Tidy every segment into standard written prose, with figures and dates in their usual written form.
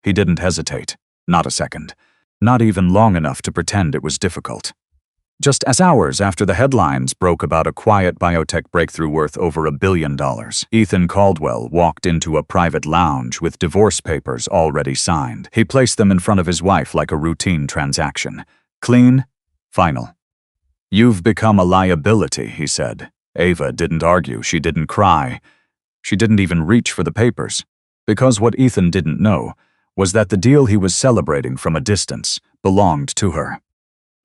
He didn't hesitate. Not a second. Not even long enough to pretend it was difficult. Just as hours after the headlines broke about a quiet biotech breakthrough worth over $1 billion, Ethan Caldwell walked into a private lounge with divorce papers already signed. He placed them in front of his wife like a routine transaction. Clean, final. "You've become a liability," he said. Ava didn't argue. She didn't cry. She didn't even reach for the papers. Because what Ethan didn't know was that the deal he was celebrating from a distance belonged to her.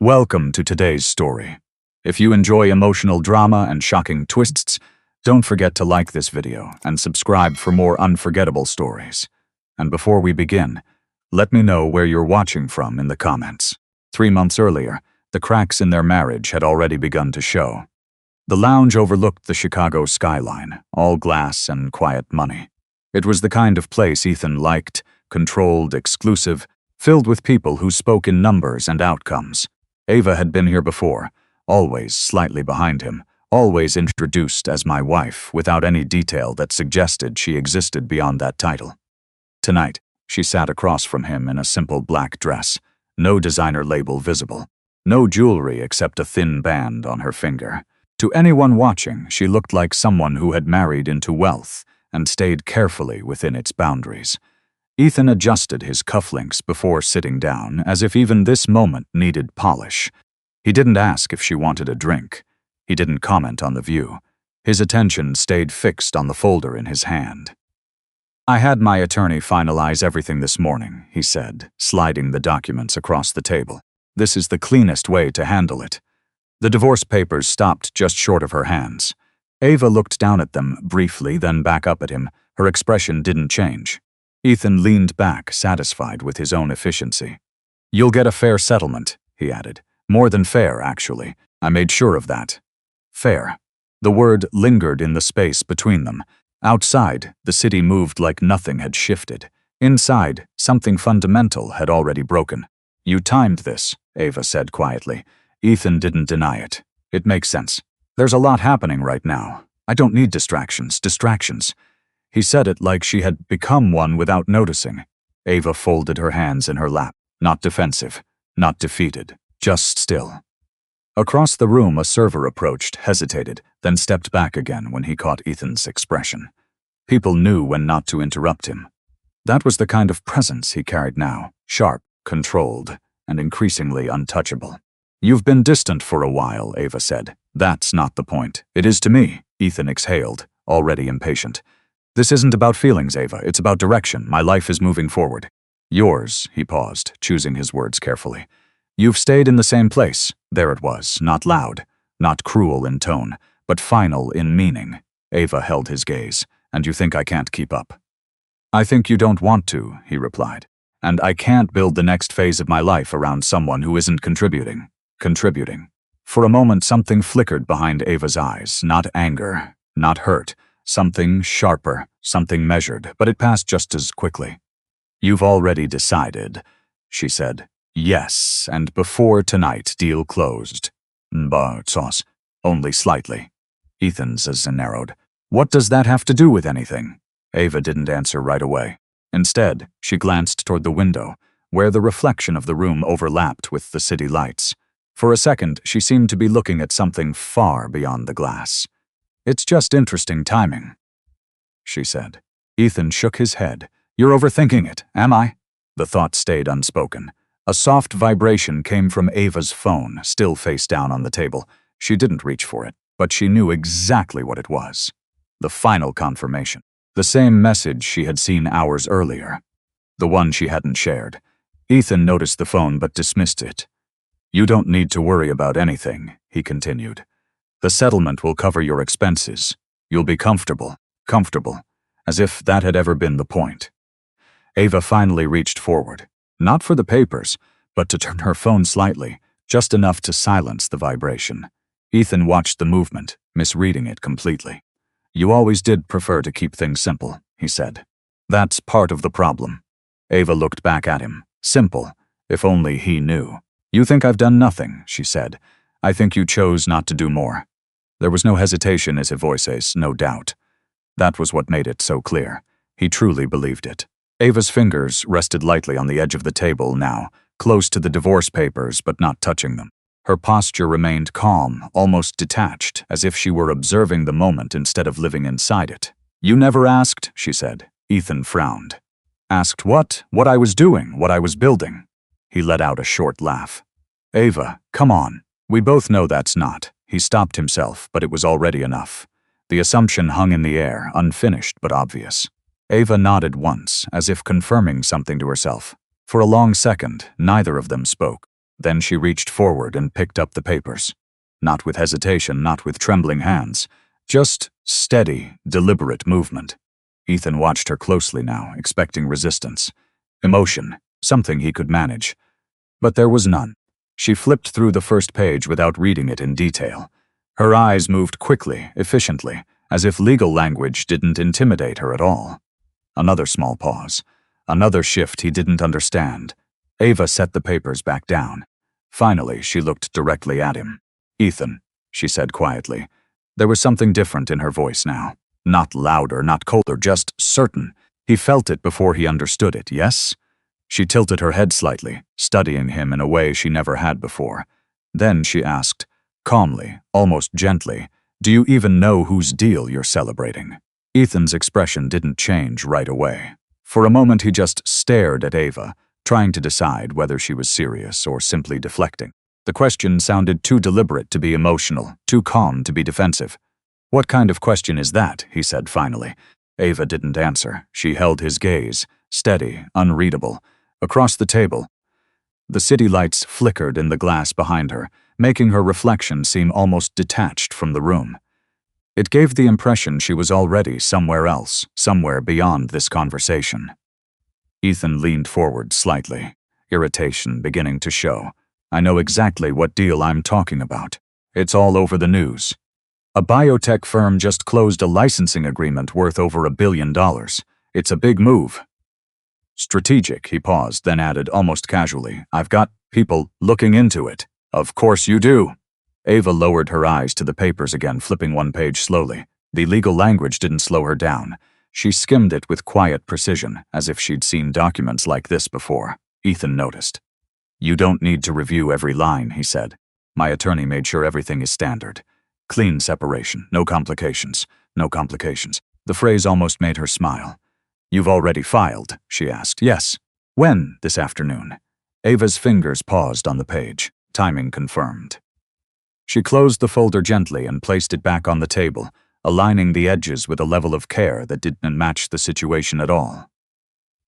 Welcome to today's story. If you enjoy emotional drama and shocking twists, don't forget to like this video and subscribe for more unforgettable stories. And before we begin, let me know where you're watching from in the comments. 3 months earlier, the cracks in their marriage had already begun to show. The lounge overlooked the Chicago skyline, all glass and quiet money. It was the kind of place Ethan liked, controlled, exclusive, filled with people who spoke in numbers and outcomes. Ava had been here before, always slightly behind him, always introduced as my wife without any detail that suggested she existed beyond that title. Tonight, she sat across from him in a simple black dress, no designer label visible, no jewelry except a thin band on her finger. To anyone watching, she looked like someone who had married into wealth and stayed carefully within its boundaries. Ethan adjusted his cufflinks before sitting down, as if even this moment needed polish. He didn't ask if she wanted a drink. He didn't comment on the view. His attention stayed fixed on the folder in his hand. "I had my attorney finalize everything this morning," he said, sliding the documents across the table. "This is the cleanest way to handle it." The divorce papers stopped just short of her hands. Ava looked down at them briefly, then back up at him. Her expression didn't change. Ethan leaned back, satisfied with his own efficiency. "You'll get a fair settlement," he added. "More than fair, actually. I made sure of that." Fair. The word lingered in the space between them. Outside, the city moved like nothing had shifted. Inside, something fundamental had already broken. "You timed this," Ava said quietly. Ethan didn't deny it. "It makes sense. There's a lot happening right now. I don't need distractions. He said it like she had become one without noticing. Ava folded her hands in her lap, not defensive, not defeated, just still. Across the room, a server approached, hesitated, then stepped back again when he caught Ethan's expression. People knew when not to interrupt him. That was the kind of presence he carried now, sharp, controlled, and increasingly untouchable. "You've been distant for a while," Ava said. "That's not the point. It is to me," Ethan exhaled, already impatient. "This isn't about feelings, Ava. It's about direction. My life is moving forward." "Yours," he paused, choosing his words carefully. "You've stayed in the same place." There it was, not loud, not cruel in tone, but final in meaning. Ava held his gaze. "And you think I can't keep up?" "I think you don't want to," he replied. "And I can't build the next phase of my life around someone who isn't contributing." For a moment, something flickered behind Ava's eyes, not anger, not hurt. Something sharper, something measured, but it passed just as quickly. "You've already decided," she said. "Yes, and before tonight, deal closed." "But sauce, only slightly." Ethan's eyes narrowed. "What does that have to do with anything?" Ava didn't answer right away. Instead, she glanced toward the window, where the reflection of the room overlapped with the city lights. For a second, she seemed to be looking at something far beyond the glass. "It's just interesting timing," she said. Ethan shook his head. "You're overthinking it, am I?" The thought stayed unspoken. A soft vibration came from Ava's phone, still face down on the table. She didn't reach for it, but she knew exactly what it was. The final confirmation. The same message she had seen hours earlier. The one she hadn't shared. Ethan noticed the phone but dismissed it. "You don't need to worry about anything," he continued. "The settlement will cover your expenses. You'll be comfortable, as if that had ever been the point." Ava finally reached forward, not for the papers, but to turn her phone slightly, just enough to silence the vibration. Ethan watched the movement, misreading it completely. "You always did prefer to keep things simple," he said. "That's part of the problem." Ava looked back at him. Simple, if only he knew. "You think I've done nothing," she said. "I think you chose not to do more." There was no hesitation in his voice, no doubt. That was what made it so clear. He truly believed it. Ava's fingers rested lightly on the edge of the table now, close to the divorce papers but not touching them. Her posture remained calm, almost detached, as if she were observing the moment instead of living inside it. "You never asked," she said. Ethan frowned. "Asked what? What I was doing, what I was building." He let out a short laugh. "Ava, come on. We both know that's not." He stopped himself, but it was already enough. The assumption hung in the air, unfinished but obvious. Ava nodded once, as if confirming something to herself. For a long second, neither of them spoke. Then she reached forward and picked up the papers. Not with hesitation, not with trembling hands. Just steady, deliberate movement. Ethan watched her closely now, expecting resistance. Emotion, something he could manage. But there was none. She flipped through the first page without reading it in detail. Her eyes moved quickly, efficiently, as if legal language didn't intimidate her at all. Another small pause. Another shift he didn't understand. Ava set the papers back down. Finally, she looked directly at him. "Ethan," she said quietly. There was something different in her voice now. Not louder, not colder, just certain. He felt it before he understood it, yes? She tilted her head slightly, studying him in a way she never had before. Then she asked, calmly, almost gently, "Do you even know whose deal you're celebrating?" Ethan's expression didn't change right away. For a moment he just stared at Ava, trying to decide whether she was serious or simply deflecting. The question sounded too deliberate to be emotional, too calm to be defensive. "What kind of question is that?" he said finally. Ava didn't answer. She held his gaze, steady, unreadable. Across the table, the city lights flickered in the glass behind her, making her reflection seem almost detached from the room. It gave the impression she was already somewhere else, somewhere beyond this conversation. Ethan leaned forward slightly, irritation beginning to show. "I know exactly what deal I'm talking about. It's all over the news. A biotech firm just closed a licensing agreement worth over $1 billion. It's a big move." "Strategic," he paused, then added almost casually, "I've got people looking into it." "Of course you do." Ava lowered her eyes to the papers again, flipping one page slowly. The legal language didn't slow her down. She skimmed it with quiet precision, as if she'd seen documents like this before. Ethan noticed. "You don't need to review every line," he said. "My attorney made sure everything is standard. Clean separation, no complications, no complications." The phrase almost made her smile. "You've already filed?" she asked. "Yes." "When?" "This afternoon." Ava's fingers paused on the page. Timing confirmed. She closed the folder gently and placed it back on the table, aligning the edges with a level of care that didn't match the situation at all.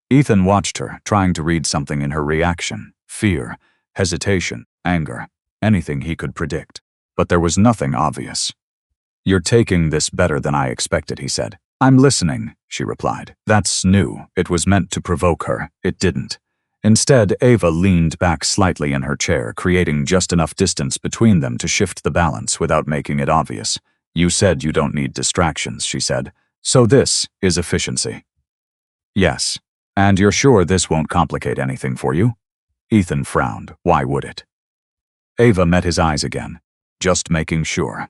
Ethan watched her, trying to read something in her reaction. Fear, hesitation, anger, anything he could predict. But there was nothing obvious. "You're taking this better than I expected," he said. "I'm listening," she replied. That's new. It was meant to provoke her. It didn't. Instead, Ava leaned back slightly in her chair, creating just enough distance between them to shift the balance without making it obvious. "You said you don't need distractions," she said. "So this is efficiency." "Yes. And you're sure this won't complicate anything for you?" Ethan frowned. Why would it? Ava met his eyes again. "Just making sure."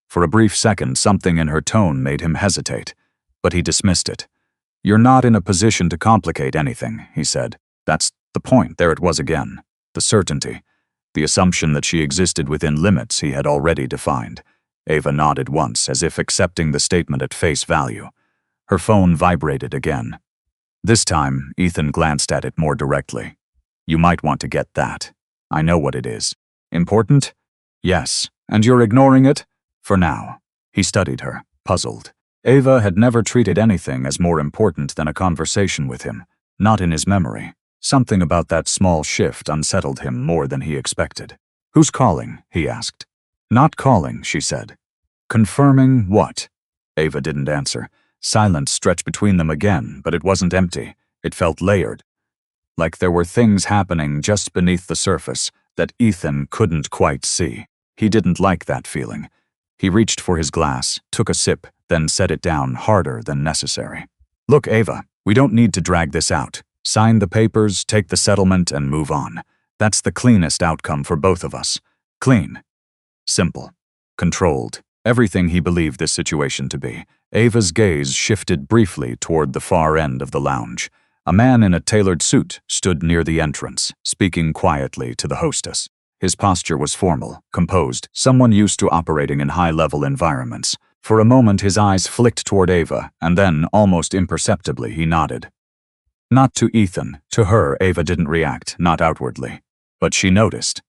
For a brief second, something in her tone made him hesitate, but he dismissed it. "You're not in a position to complicate anything," he said. That's the point. There it was again. The certainty. The assumption that she existed within limits he had already defined. Ava nodded once, as if accepting the statement at face value. Her phone vibrated again. This time, Ethan glanced at it more directly. "You might want to get that. I know what it is. Important?" "Yes. And you're ignoring it?" "For now." He studied her, puzzled. Ava had never treated anything as more important than a conversation with him. Not in his memory. Something about that small shift unsettled him more than he expected. "Who's calling?" he asked. "Not calling," she said. "Confirming what?" Ava didn't answer. Silence stretched between them again, but it wasn't empty. It felt layered. Like there were things happening just beneath the surface that Ethan couldn't quite see. He didn't like that feeling. He reached for his glass, took a sip, then set it down harder than necessary. "Look, Ava, we don't need to drag this out. Sign the papers, take the settlement, and move on. That's the cleanest outcome for both of us. Clean. Simple. Controlled. Everything he believed this situation to be. Ava's gaze shifted briefly toward the far end of the lounge. A man in a tailored suit stood near the entrance, speaking quietly to the hostess. His posture was formal, composed, someone used to operating in high-level environments. For a moment his eyes flicked toward Ava, and then, almost imperceptibly, he nodded. Not to Ethan. To her, Ava didn't react, not outwardly. But she noticed.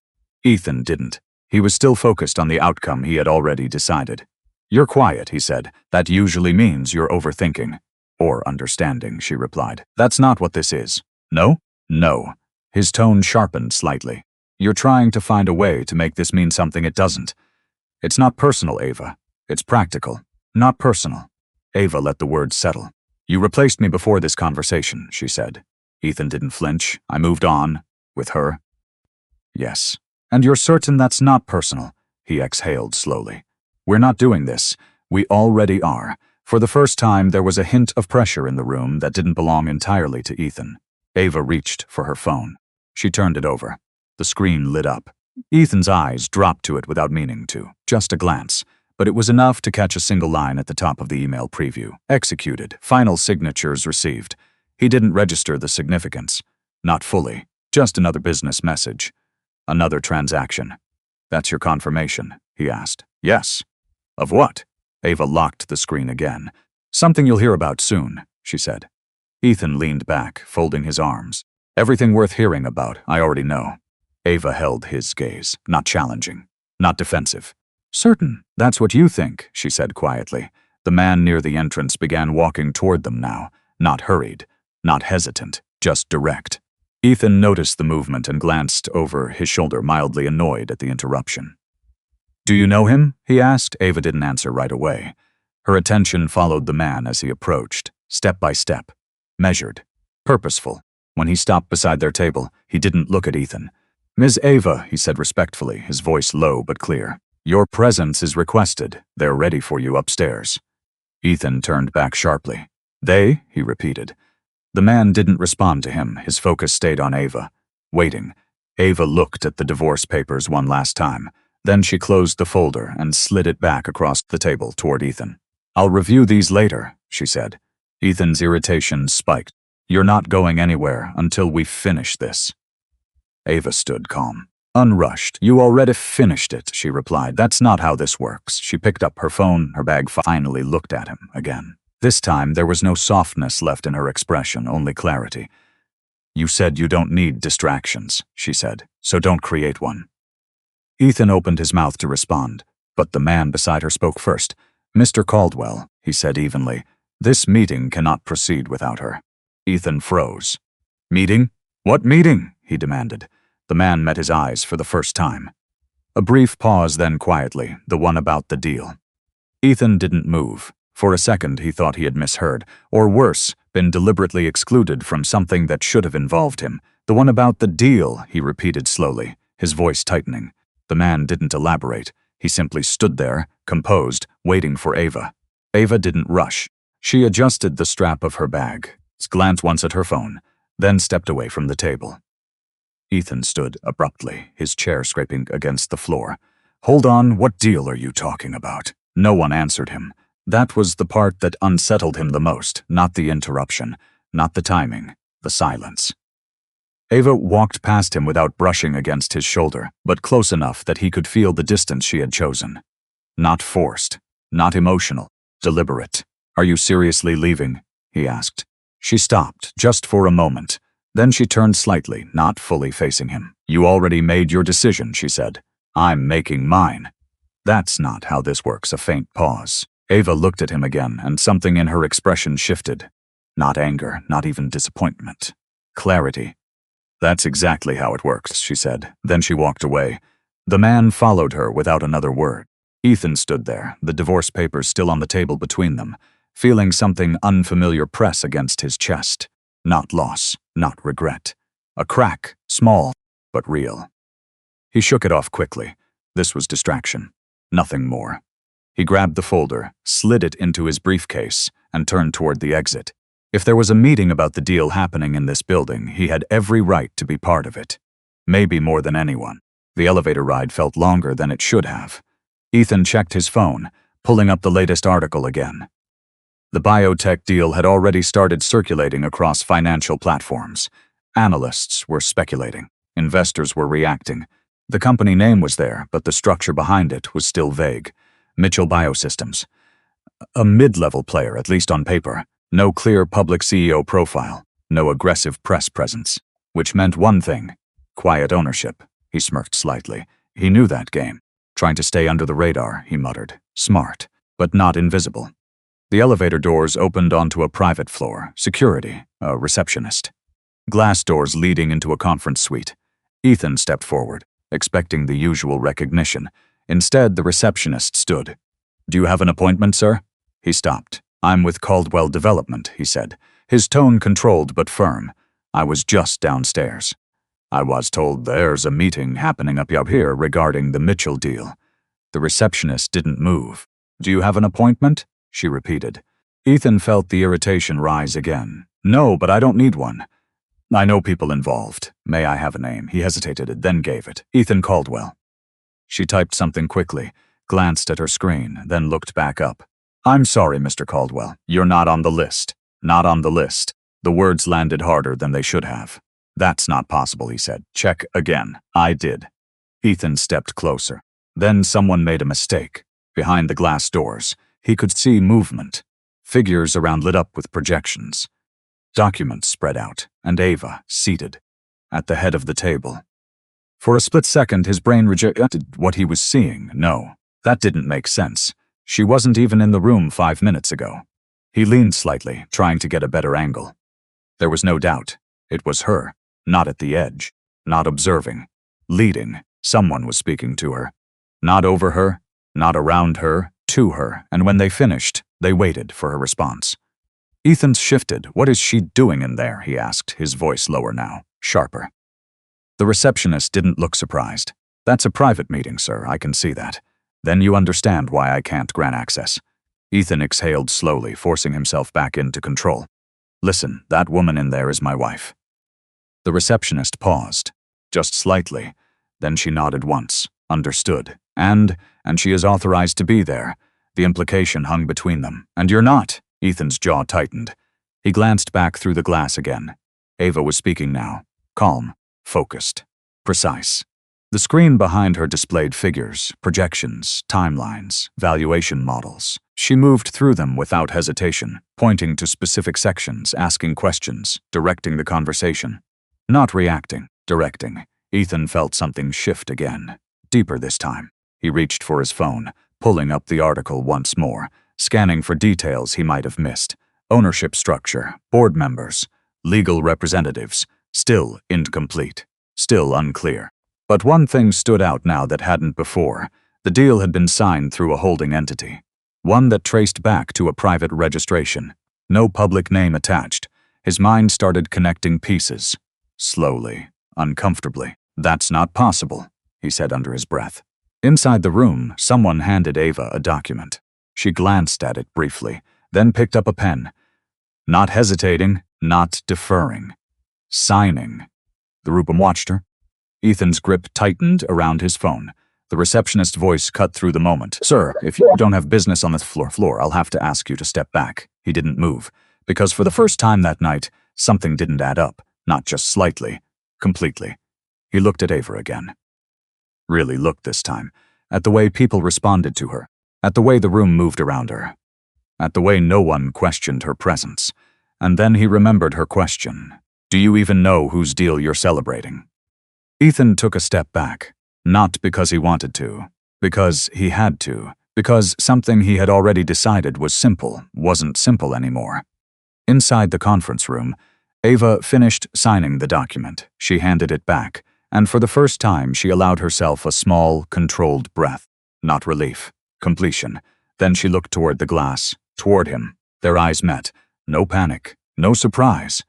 Ethan didn't. He was still focused on the outcome he had already decided. "You're quiet," he said. "That usually means you're overthinking." "Or understanding," she replied. "That's not what this is." "No?" "No." His tone sharpened slightly. "You're trying to find a way to make this mean something it doesn't. It's not personal, Ava. It's practical. Not personal." Ava let the words settle. "You replaced me before this conversation," she said. Ethan didn't flinch. "I moved on. With her." "Yes. And you're certain that's not personal?" He exhaled slowly. "We're not doing this. We already are." For the first time, there was a hint of pressure in the room that didn't belong entirely to Ethan. Ava reached for her phone. She turned it over. The screen lit up. Ethan's eyes dropped to it without meaning to. Just a glance. But it was enough to catch a single line at the top of the email preview. Executed. Final signatures received. He didn't register the significance. Not fully. Just another business message. Another transaction. "That's your confirmation?" he asked. "Yes." "Of what?" Ava locked the screen again. "Something you'll hear about soon," she said. Ethan leaned back, folding his arms. "Everything worth hearing about, I already know." Ava held his gaze, not challenging, not defensive. "Certain, that's what you think," she said quietly. The man near the entrance began walking toward them now, not hurried, not hesitant, just direct. Ethan noticed the movement and glanced over his shoulder, mildly annoyed at the interruption. "Do you know him?" he asked. Ava didn't answer right away. Her attention followed the man as he approached, step by step, measured, purposeful. When he stopped beside their table, he didn't look at Ethan. "Ms. Ava," he said respectfully, his voice low but clear. "Your presence is requested. They're ready for you upstairs." Ethan turned back sharply. "They?" he repeated. The man didn't respond to him. His focus stayed on Ava, waiting. Ava looked at the divorce papers one last time. Then she closed the folder and slid it back across the table toward Ethan. "I'll review these later," she said. Ethan's irritation spiked. "You're not going anywhere until we finish this." Ava stood calm. "Unrushed. You already finished it," she replied. "That's not how this works." She picked up her phone, her bag, finally looked at him again. This time, there was no softness left in her expression, only clarity. "You said you don't need distractions," she said, "so don't create one." Ethan opened his mouth to respond, but the man beside her spoke first. "Mr. Caldwell," he said evenly, "this meeting cannot proceed without her." Ethan froze. "Meeting? What meeting?" he demanded. The man met his eyes for the first time. A brief pause, then quietly, "The one about the deal." Ethan didn't move. For a second, he thought he had misheard, or worse, been deliberately excluded from something that should have involved him. "The one about the deal," he repeated slowly, his voice tightening. The man didn't elaborate. He simply stood there, composed, waiting for Ava. Ava didn't rush. She adjusted the strap of her bag, glanced once at her phone, then stepped away from the table. Ethan stood abruptly, his chair scraping against the floor. "Hold on, what deal are you talking about?" No one answered him. That was the part that unsettled him the most, not the interruption, not the timing, the silence. Ava walked past him without brushing against his shoulder, but close enough that he could feel the distance she had chosen. Not forced, not emotional, deliberate. "Are you seriously leaving?" he asked. She stopped, just for a moment. Then she turned slightly, not fully facing him. "You already made your decision," she said. "I'm making mine." "That's not how this works." A faint pause. Ava looked at him again, and something in her expression shifted. Not anger, not even disappointment. Clarity. "That's exactly how it works," she said. Then she walked away. The man followed her without another word. Ethan stood there, the divorce papers still on the table between them, feeling something unfamiliar press against his chest. Not loss, not regret. A crack, small, but real. He shook it off quickly. This was distraction. Nothing more. He grabbed the folder, slid it into his briefcase, and turned toward the exit. If there was a meeting about the deal happening in this building, he had every right to be part of it. Maybe more than anyone. The elevator ride felt longer than it should have. Ethan checked his phone, pulling up the latest article again. The biotech deal had already started circulating across financial platforms. Analysts were speculating. Investors were reacting. The company name was there, but the structure behind it was still vague. Mitchell Biosystems. A mid-level player, at least on paper. No clear public CEO profile. No aggressive press presence. Which meant one thing. Quiet ownership. He smirked slightly. He knew that game. Trying to stay under the radar, he muttered. Smart, but not invisible. The elevator doors opened onto a private floor. Security, a receptionist. Glass doors leading into a conference suite. Ethan stepped forward, expecting the usual recognition. Instead, the receptionist stood. "Do you have an appointment, sir?" He stopped. "I'm with Caldwell Development," he said, his tone controlled but firm. "I was just downstairs. I was told there's a meeting happening up here regarding the Mitchell deal." The receptionist didn't move. "Do you have an appointment?" she repeated. Ethan felt the irritation rise again. "No, but I don't need one. I know people involved. May I have a name?" He hesitated, then gave it. "Ethan Caldwell." She typed something quickly, glanced at her screen, then looked back up. "I'm sorry, Mr. Caldwell. You're not on the list. Not on the list." The words landed harder than they should have. "That's not possible," he said. "Check again." "I did." Ethan stepped closer. Then someone made a mistake. Behind the glass doors, he could see movement. Figures around lit up with projections. Documents spread out, and Ava, seated, at the head of the table. For a split second, his brain rejected what he was seeing. No, that didn't make sense. She wasn't even in the room 5 minutes ago. He leaned slightly, trying to get a better angle. There was no doubt. It was her, not at the edge, not observing, leading. Someone was speaking to her. Not over her, not around her, to her, and when they finished, they waited for her response. Ethan shifted. "What is she doing in there?" he asked, his voice lower now, sharper. The receptionist didn't look surprised. "That's a private meeting, sir, I can see that. Then you understand why I can't grant access." Ethan exhaled slowly, forcing himself back into control. "Listen, that woman in there is my wife." The receptionist paused, just slightly. Then she nodded once, understood, and she is authorized to be there. The implication hung between them. "And you're not." Ethan's jaw tightened. He glanced back through the glass again. Ava was speaking now, calm, focused, precise. The screen behind her displayed figures, projections, timelines, valuation models. She moved through them without hesitation, pointing to specific sections, asking questions, directing the conversation. Not reacting, directing. Ethan felt something shift again, deeper this time. He reached for his phone, pulling up the article once more, scanning for details he might have missed. Ownership structure, board members, legal representatives, still incomplete, still unclear. But one thing stood out now that hadn't before. The deal had been signed through a holding entity, one that traced back to a private registration. No public name attached. His mind started connecting pieces. Slowly, uncomfortably. "That's not possible," he said under his breath. Inside the room, someone handed Ava a document. She glanced at it briefly, then picked up a pen. Not hesitating, not deferring. Signing. The Rupam watched her. Ethan's grip tightened around his phone. The receptionist's voice cut through the moment. "Sir, if you don't have business on this floor, I'll have to ask you to step back." He didn't move, because for the first time that night, something didn't add up, not just slightly, completely. He looked at Ava again. Really looked this time, at the way people responded to her, at the way the room moved around her, at the way no one questioned her presence. And then he remembered her question. "Do you even know whose deal you're celebrating?" Ethan took a step back, not because he wanted to, because he had to, because something he had already decided was simple wasn't simple anymore. Inside the conference room, Ava finished signing the document. She handed it back, and for the first time she allowed herself a small, controlled breath. Not relief, completion. Then she looked toward the glass, toward him. Their eyes met. No panic, no surprise,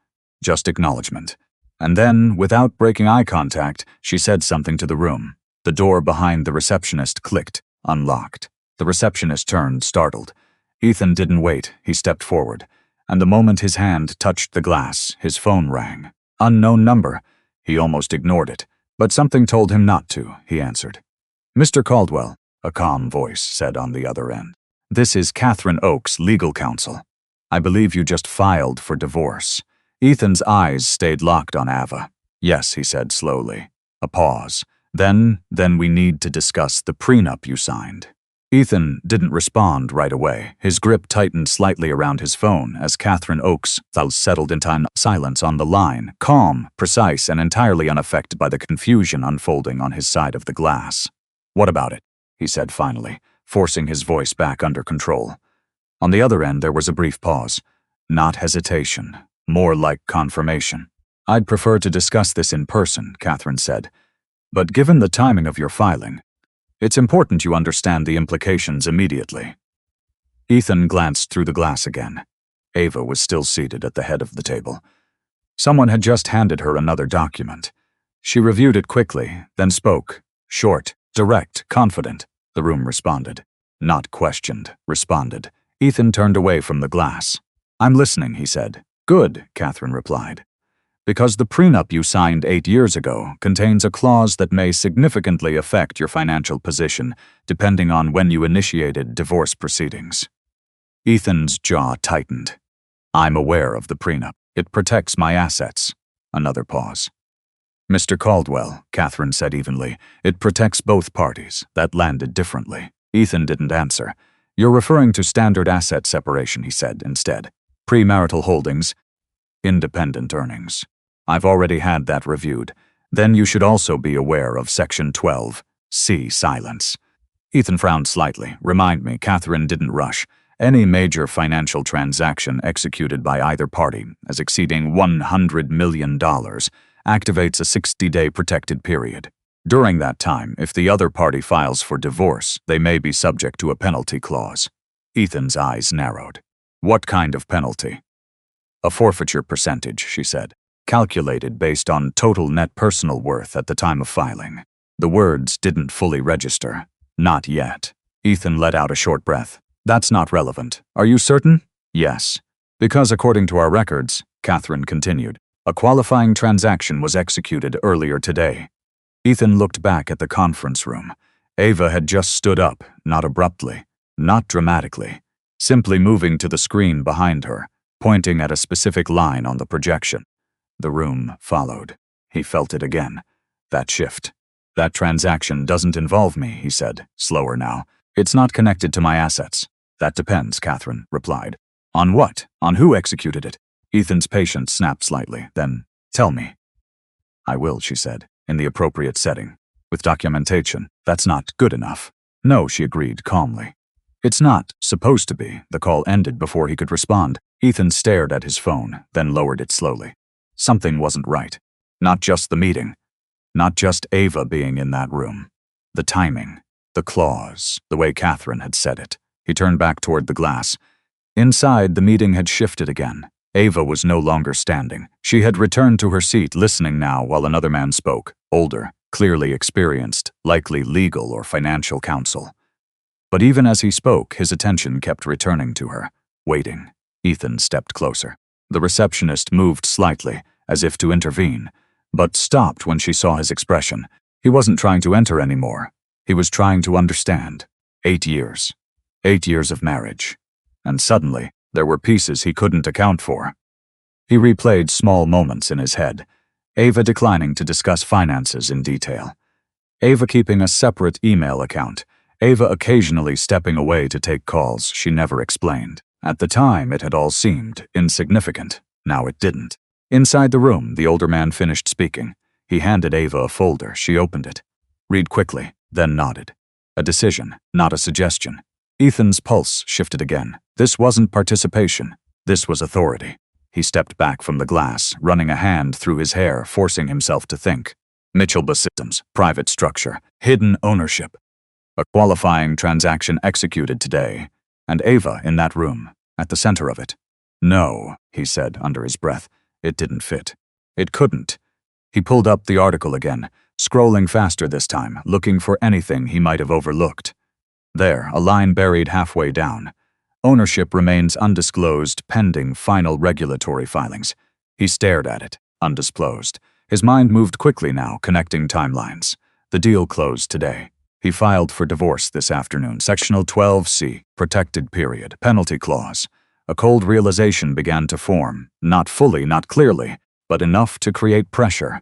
just acknowledgement. And then, without breaking eye contact, she said something to the room. The door behind the receptionist clicked, unlocked. The receptionist turned, startled. Ethan didn't wait. He stepped forward. And the moment his hand touched the glass, his phone rang. Unknown number. He almost ignored it. But something told him not to, he answered. "Mr. Caldwell," a calm voice said on the other end. "This is Catherine Oakes, legal counsel." I believe you just filed for divorce. Ethan's eyes stayed locked on Ava. Yes, he said slowly. A pause. Then we need to discuss the prenup you signed. Ethan didn't respond right away. His grip tightened slightly around his phone as Catherine Oakes settled into silence on the line, calm, precise, and entirely unaffected by the confusion unfolding on his side of the glass. What about it? He said finally, forcing his voice back under control. On the other end, there was a brief pause. Not hesitation, more like confirmation. I'd prefer to discuss this in person, Catherine said. But given the timing of your filing, it's important you understand the implications immediately. Ethan glanced through the glass again. Ava was still seated at the head of the table. Someone had just handed her another document. She reviewed it quickly, then spoke. Short, direct, confident. The room responded. Not questioned, responded. Ethan turned away from the glass. I'm listening, he said. Good, Catherine replied. Because the prenup you signed 8 years ago contains a clause that may significantly affect your financial position depending on when you initiated divorce proceedings. Ethan's jaw tightened. I'm aware of the prenup. It protects my assets. Another pause. Mr. Caldwell, Catherine said evenly, it protects both parties. That landed differently. Ethan didn't answer. You're referring to standard asset separation, he said instead. Premarital holdings, independent earnings. I've already had that reviewed. Then you should also be aware of Section 12, C, silence. Ethan frowned slightly. Remind me, Catherine didn't rush. Any major financial transaction executed by either party as exceeding $100 million activates a 60-day protected period. During that time, if the other party files for divorce, they may be subject to a penalty clause. Ethan's eyes narrowed. What kind of penalty? A forfeiture percentage, she said. Calculated based on total net personal worth at the time of filing. The words didn't fully register. Not yet. Ethan let out a short breath. That's not relevant. Are you certain? Yes. Because according to our records, Catherine continued, a qualifying transaction was executed earlier today. Ethan looked back at the conference room. Ava had just stood up, not abruptly, not dramatically, simply moving to the screen behind her, pointing at a specific line on the projection. The room followed. He felt it again. That shift. That transaction doesn't involve me, he said, slower now. It's not connected to my assets. That depends, Catherine replied. On what? On who executed it? Ethan's patience snapped slightly. Then, tell me. I will, she said, in the appropriate setting. With documentation, that's not good enough. No, she agreed calmly. It's not supposed to be. The call ended before he could respond. Ethan stared at his phone, then lowered it slowly. Something wasn't right. Not just the meeting. Not just Ava being in that room. The timing. The clause. The way Catherine had said it. He turned back toward the glass. Inside, the meeting had shifted again. Ava was no longer standing. She had returned to her seat, listening now while another man spoke. Older, clearly experienced, likely legal or financial counsel. But even as he spoke, his attention kept returning to her. Waiting. Ethan stepped closer. The receptionist moved slightly, as if to intervene, but stopped when she saw his expression. He wasn't trying to enter anymore. He was trying to understand. 8 years. 8 years of marriage. And suddenly, there were pieces he couldn't account for. He replayed small moments in his head. Ava declining to discuss finances in detail. Ava keeping a separate email account. Ava occasionally stepping away to take calls she never explained. At the time, it had all seemed insignificant. Now it didn't. Inside the room, the older man finished speaking. He handed Ava a folder. She opened it. Read quickly, then nodded. A decision, not a suggestion. Ethan's pulse shifted again. This wasn't participation. This was authority. He stepped back from the glass, running a hand through his hair, forcing himself to think. Mitchell Systems, private structure, hidden ownership. A qualifying transaction executed today. And Ava in that room, at the center of it. No, he said under his breath. It didn't fit. It couldn't. He pulled up the article again, scrolling faster this time, looking for anything he might have overlooked. There, a line buried halfway down. Ownership remains undisclosed pending final regulatory filings. He stared at it, undisclosed. His mind moved quickly now, connecting timelines. The deal closed today. He filed for divorce this afternoon. Sectional 12C, protected period, penalty clause. A cold realization began to form, not fully, not clearly, but enough to create pressure,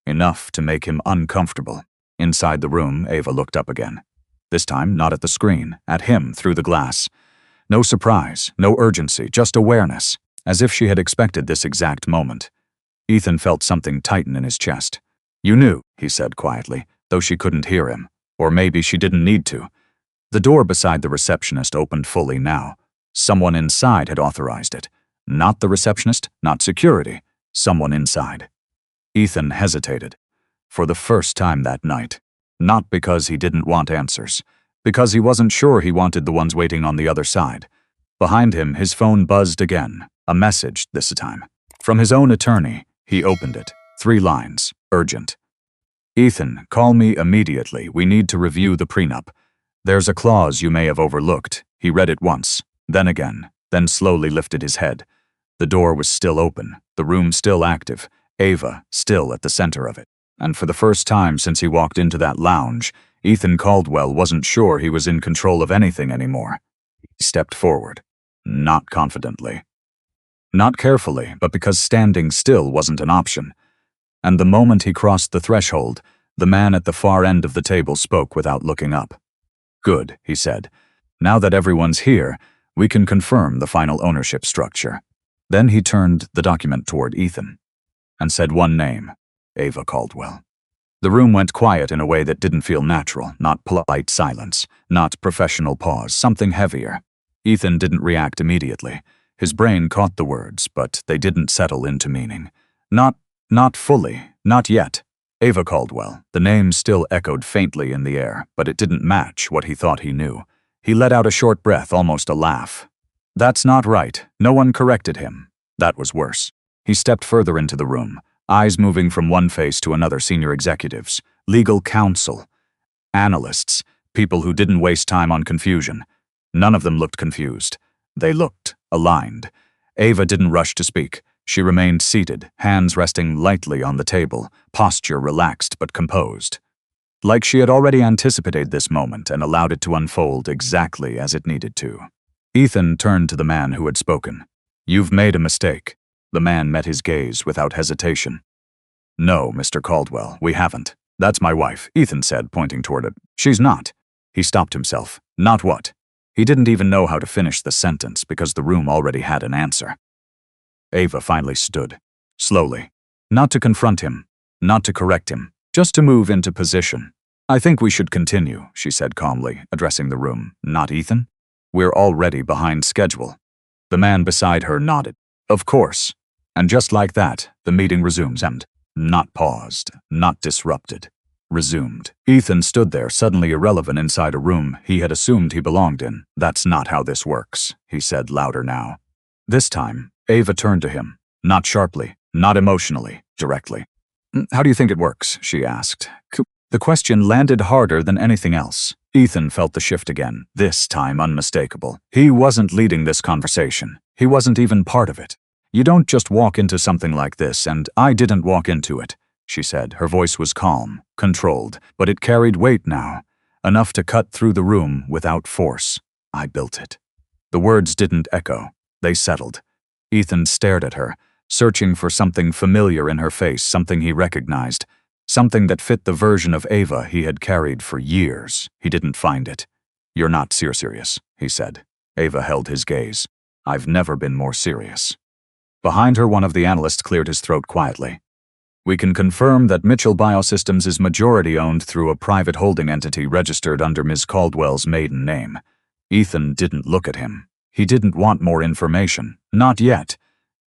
enough to make him uncomfortable. Inside the room, Ava looked up again. This time, not at the screen, at him through the glass. No surprise, no urgency, just awareness, as if she had expected this exact moment. Ethan felt something tighten in his chest. "You knew," he said quietly, though she couldn't hear him. Or maybe she didn't need to. The door beside the receptionist opened fully now. Someone inside had authorized it. Not the receptionist, not security. Someone inside. Ethan hesitated. For the first time that night. Not because he didn't want answers. Because he wasn't sure he wanted the ones waiting on the other side. Behind him, his phone buzzed again. A message this time. From his own attorney. He opened it. 3 lines. Urgent. "Ethan, call me immediately. We need to review the prenup. There's a clause you may have overlooked." He read it once, then again, then slowly lifted his head. The door was still open, the room still active, Ava still at the center of it. And for the first time since he walked into that lounge, Ethan Caldwell wasn't sure he was in control of anything anymore. He stepped forward. Not confidently. Not carefully, but because standing still wasn't an option. And the moment he crossed the threshold, the man at the far end of the table spoke without looking up. "Good," he said. "Now that everyone's here, we can confirm the final ownership structure." Then he turned the document toward Ethan and said one name, Ava Caldwell. The room went quiet in a way that didn't feel natural, not polite silence, not professional pause, something heavier. Ethan didn't react immediately. His brain caught the words, but they didn't settle into meaning. Not fully, not yet. Ava Caldwell. The name still echoed faintly in the air, but it didn't match what he thought he knew. He let out a short breath, almost a laugh. That's not right. No one corrected him. That was worse. He stepped further into the room, eyes moving from one face to another. Senior executives, legal counsel, analysts, people who didn't waste time on confusion. None of them looked confused. They looked aligned. Ava didn't rush to speak. She remained seated, hands resting lightly on the table, posture relaxed but composed. Like she had already anticipated this moment and allowed it to unfold exactly as it needed to. Ethan turned to the man who had spoken. "You've made a mistake." The man met his gaze without hesitation. "No, Mr. Caldwell, we haven't. That's my wife," Ethan said, pointing toward it. "She's not." He stopped himself. Not what? He didn't even know how to finish the sentence because the room already had an answer. Ava finally stood, slowly. Not to confront him, not to correct him, just to move into position. "I think we should continue," she said calmly, addressing the room. "Not Ethan? We're already behind schedule." The man beside her nodded. "Of course." And just like that, the meeting resumes and, not paused, not disrupted, resumed. Ethan stood there, suddenly irrelevant inside a room he had assumed he belonged in. "That's not how this works," he said louder now. This time, Ava turned to him, not sharply, not emotionally, directly. "How do you think it works?" she asked. The question landed harder than anything else. Ethan felt the shift again, this time unmistakable. He wasn't leading this conversation. He wasn't even part of it. "You don't just walk into something like this, and I didn't walk into it," she said. Her voice was calm, controlled, but it carried weight now, enough to cut through the room without force. "I built it." The words didn't echo. They settled. Ethan stared at her, searching for something familiar in her face, something he recognized, something that fit the version of Ava he had carried for years. He didn't find it. "You're not serious," he said. Ava held his gaze. "I've never been more serious." Behind her, one of the analysts cleared his throat quietly. "We can confirm that Mitchell Biosystems is majority-owned through a private holding entity registered under Ms. Caldwell's maiden name." Ethan didn't look at him. He didn't want more information. Not yet.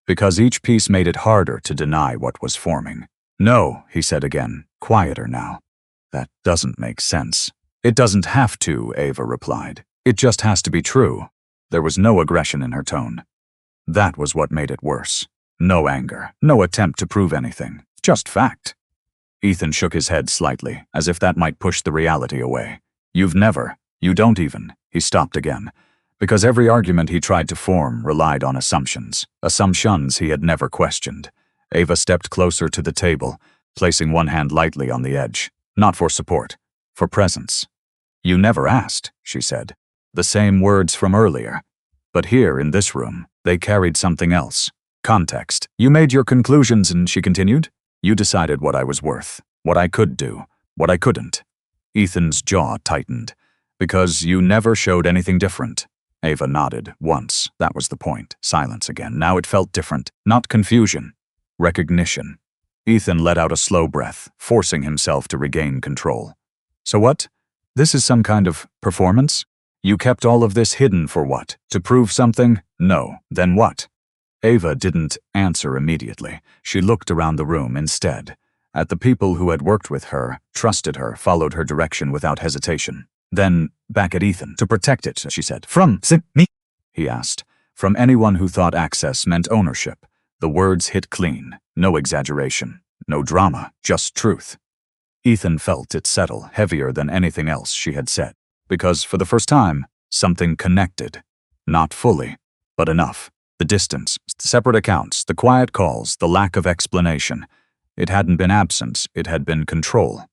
Because each piece made it harder to deny what was forming. "No," he said again, quieter now. "That doesn't make sense." "It doesn't have to," Ava replied. "It just has to be true." There was no aggression in her tone. That was what made it worse. No anger, no attempt to prove anything, just fact. Ethan shook his head slightly, as if that might push the reality away. You don't even." He stopped again. Because every argument he tried to form relied on assumptions he had never questioned. Ava stepped closer to the table, placing one hand lightly on the edge. Not for support, for presence. "You never asked," she said. The same words from earlier. But here, in this room, They carried something else. Context. You made your conclusions and she continued. You decided what I was worth, what I could do, what I couldn't. Ethan's jaw tightened. Because you never showed anything different. Ava nodded once. That was the point. Silence again. Now it felt different. Not confusion. Recognition. Ethan let out a slow breath, forcing himself to regain control. So what? This is some kind of performance? You kept all of this hidden for what? To prove something? No. Then what? Ava didn't answer immediately. She looked around the room instead. At the people who had worked with her, trusted her, followed her direction without hesitation. Then, back at Ethan. To protect it, she said. From me? He asked. From anyone who thought access meant ownership. The words hit clean. No exaggeration. No drama. Just truth. Ethan felt it settle, heavier than anything else she had said. Because, for the first time, something connected. Not fully, but enough. The distance, separate accounts, the quiet calls, the lack of explanation. It hadn't been absence, it had been control.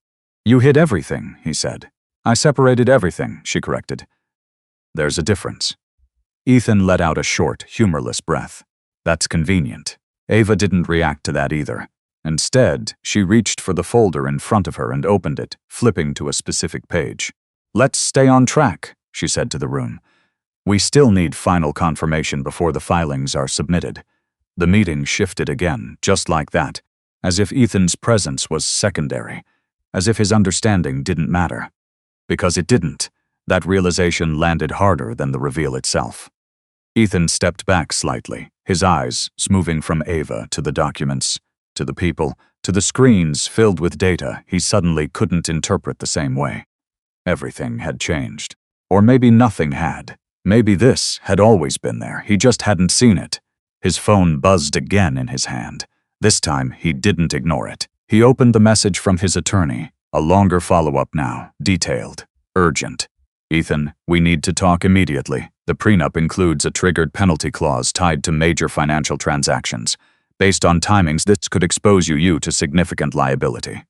You hid everything, he said. I separated everything, she corrected. There's a difference. Ethan let out a short, humorless breath. That's convenient. Ava didn't react to that either. Instead, she reached for the folder in front of her and opened it, flipping to a specific page. Let's stay on track, she said to the room. We still need final confirmation before the filings are submitted. The meeting shifted again, just like that, as if Ethan's presence was secondary, as if his understanding didn't matter. Because it didn't. That realization landed harder than the reveal itself. Ethan stepped back slightly, his eyes moving from Ava to the documents, to the people, to the screens filled with data he suddenly couldn't interpret the same way. Everything had changed. Or maybe nothing had. Maybe this had always been there, he just hadn't seen it. His phone buzzed again in his hand. This time, he didn't ignore it. He opened the message from his attorney, a longer follow-up now, detailed, urgent. Ethan, we need to talk immediately. The prenup includes a triggered penalty clause tied to major financial transactions. Based on timings, this could expose you to significant liability.